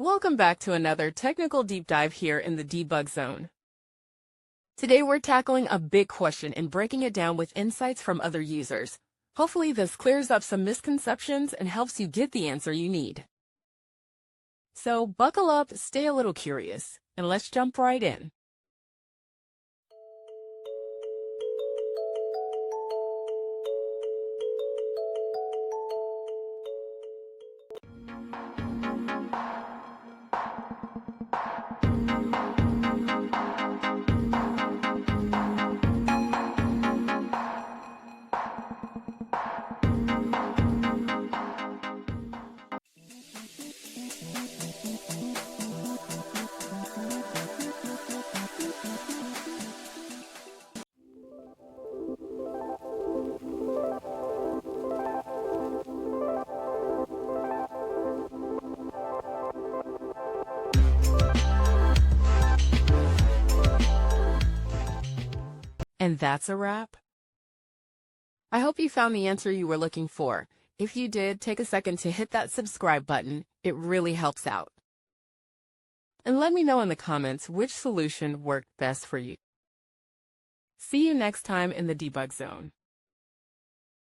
Welcome back to another technical deep dive here in the debug zone. Today we're tackling a big question and breaking it down with insights from other users. Hopefully this clears up some misconceptions and helps you get the answer you need. So buckle up, stay a little curious, and let's jump right in. And that's a wrap. I hope you found the answer you were looking for. If you did, take a second to hit that subscribe button. It really helps out. And let me know in the comments which solution worked best for you. See you next time in the debug zone.